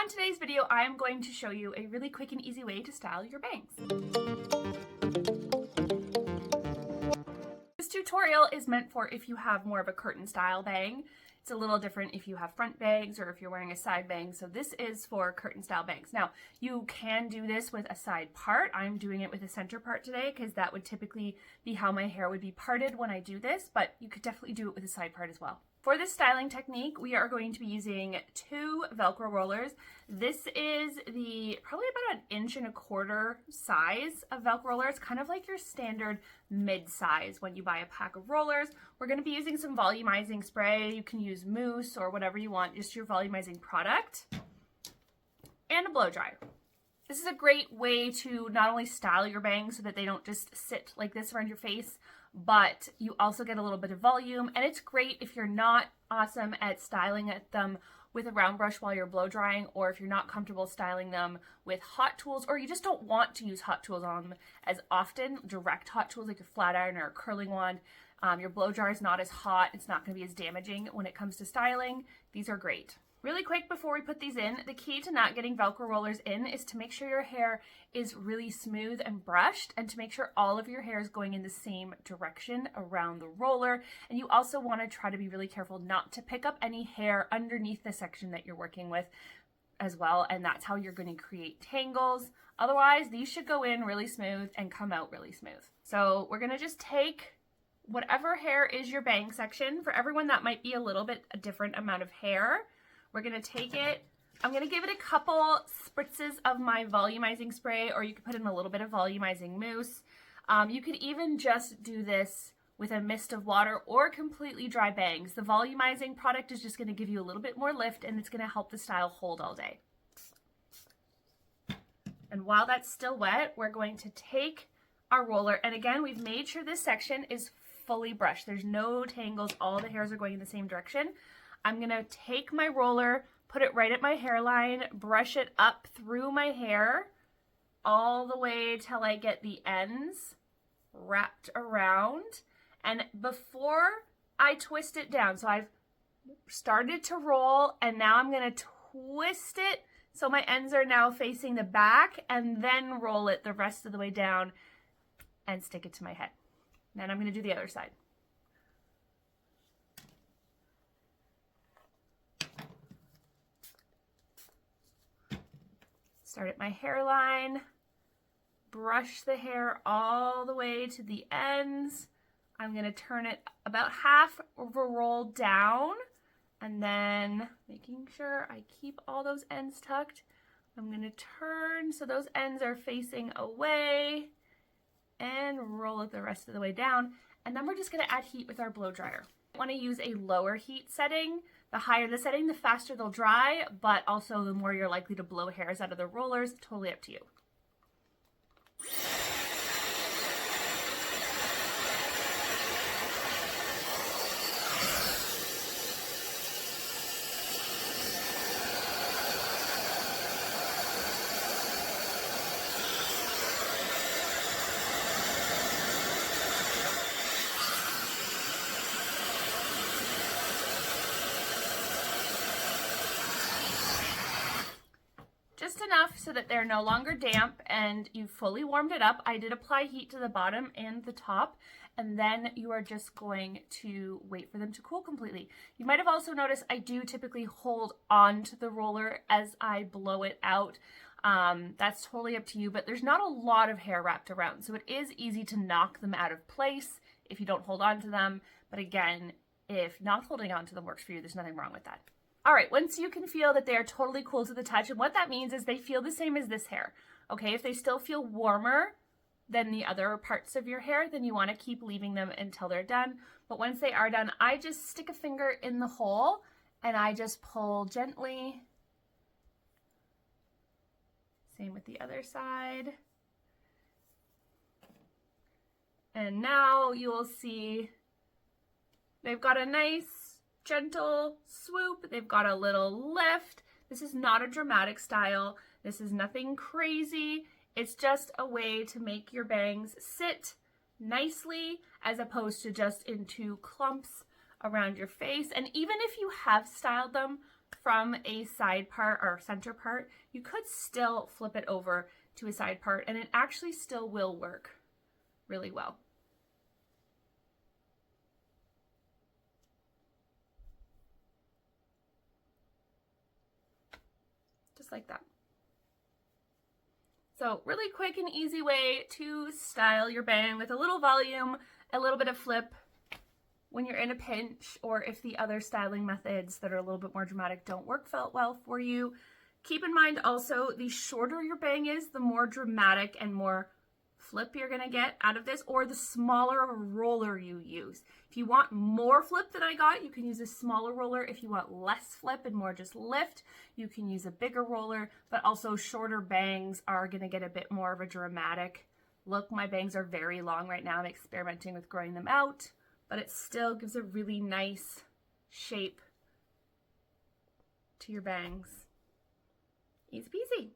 On today's video, I am going to show you a really quick and easy way to style your bangs. This tutorial is meant for if you have more of a curtain style bang. It's a little different if you have front bangs or if you're wearing a side bang. So this is for curtain style bangs. Now, you can do this with a side part. I'm doing it with a center part today because that would typically be how my hair would be parted when I do this, but you could definitely do it with a side part as well. For this styling technique, we are going to be using 2 Velcro rollers. This is the probably about 1.25 inch size of Velcro roller. It's kind of like your standard mid-size when you buy a pack of rollers. We're going to be using some volumizing spray. You can use mousse or whatever you want, just your volumizing product, and a blow dryer. This is a great way to not only style your bangs so that they don't just sit like this around your face, but you also get a little bit of volume, and it's great if you're not awesome at styling them with a round brush while you're blow drying, or if you're not comfortable styling them with hot tools, or you just don't want to use hot tools on them as often, direct hot tools like a flat iron or a curling wand. Your blow dryer is not as hot, it's not going to be as damaging when it comes to styling. These are great. Really quick before we put these in, the key to not getting Velcro rollers in is to make sure your hair is really smooth and brushed, and to make sure all of your hair is going in the same direction around the roller. And you also want to try to be really careful not to pick up any hair underneath the section that you're working with as well, and that's how you're going to create tangles. Otherwise, these should go in really smooth and come out really smooth. So we're going to just take whatever hair is your bang section. For everyone, that might be a little bit a different amount of hair. We're going to take it, I'm going to give it a couple spritzes of my volumizing spray, or you could put in a little bit of volumizing mousse. You could even just do this with a mist of water or completely dry bangs. The volumizing product is just going to give you a little bit more lift, and it's going to help the style hold all day. And while that's still wet, we're going to take our roller, and again, we've made sure this section is fully brushed. There's no tangles, all the hairs are going in the same direction. I'm going to take my roller, put it right at my hairline, brush it up through my hair all the way till I get the ends wrapped around. And before I twist it down, so I've started to roll, and now I'm going to twist it so my ends are now facing the back, and then roll it the rest of the way down and stick it to my head. Then I'm going to do the other side. Start at my hairline, brush the hair all the way to the ends. I'm going to turn it about half of a roll down, and then making sure I keep all those ends tucked, I'm going to turn so those ends are facing away and roll it the rest of the way down. And then we're just going to add heat with our blow dryer. I want to use a lower heat setting. The higher the setting, the faster they'll dry, but also the more you're likely to blow hairs out of the rollers. Totally up to you. Just enough so that they're no longer damp and you've fully warmed it up. I did apply heat to the bottom and the top, and then you are just going to wait for them to cool completely. You might have also noticed I do typically hold on to the roller as I blow it out. That's totally up to you, but there's not a lot of hair wrapped around, so it is easy to knock them out of place if you don't hold on to them. But again, if not holding on to them works for you, there's nothing wrong with that. All right, once you can feel that they are totally cool to the touch, and what that means is they feel the same as this hair, okay? If they still feel warmer than the other parts of your hair, then you want to keep leaving them until they're done. But once they are done, I just stick a finger in the hole and I just pull gently. Same with the other side. And now you will see they've got a nice gentle swoop. They've got a little lift. This is not a dramatic style. This is nothing crazy. It's just a way to make your bangs sit nicely as opposed to just in 2 clumps around your face. And even if you have styled them from a side part or center part, you could still flip it over to a side part and it actually still will work really well. Just like that. So really quick and easy way to style your bang with a little volume, a little bit of flip when you're in a pinch, or if the other styling methods that are a little bit more dramatic don't work well for you. Keep in mind also, the shorter your bang is, the more dramatic and more flip you're gonna get out of this, or the smaller roller you use. If you want more flip than I got, you can use a smaller roller. If you want less flip and more just lift, you can use a bigger roller, but also shorter bangs are gonna get a bit more of a dramatic look. My bangs are very long right now. I'm experimenting with growing them out, but it still gives a really nice shape to your bangs. Easy peasy.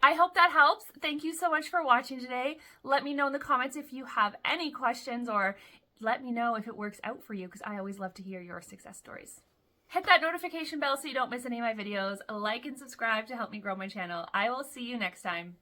I hope that helps. Thank you so much for watching today. Let me know in the comments if you have any questions, or let me know if it works out for you, because I always love to hear your success stories. Hit that notification bell so you don't miss any of my videos. Like and subscribe to help me grow my channel. I will see you next time.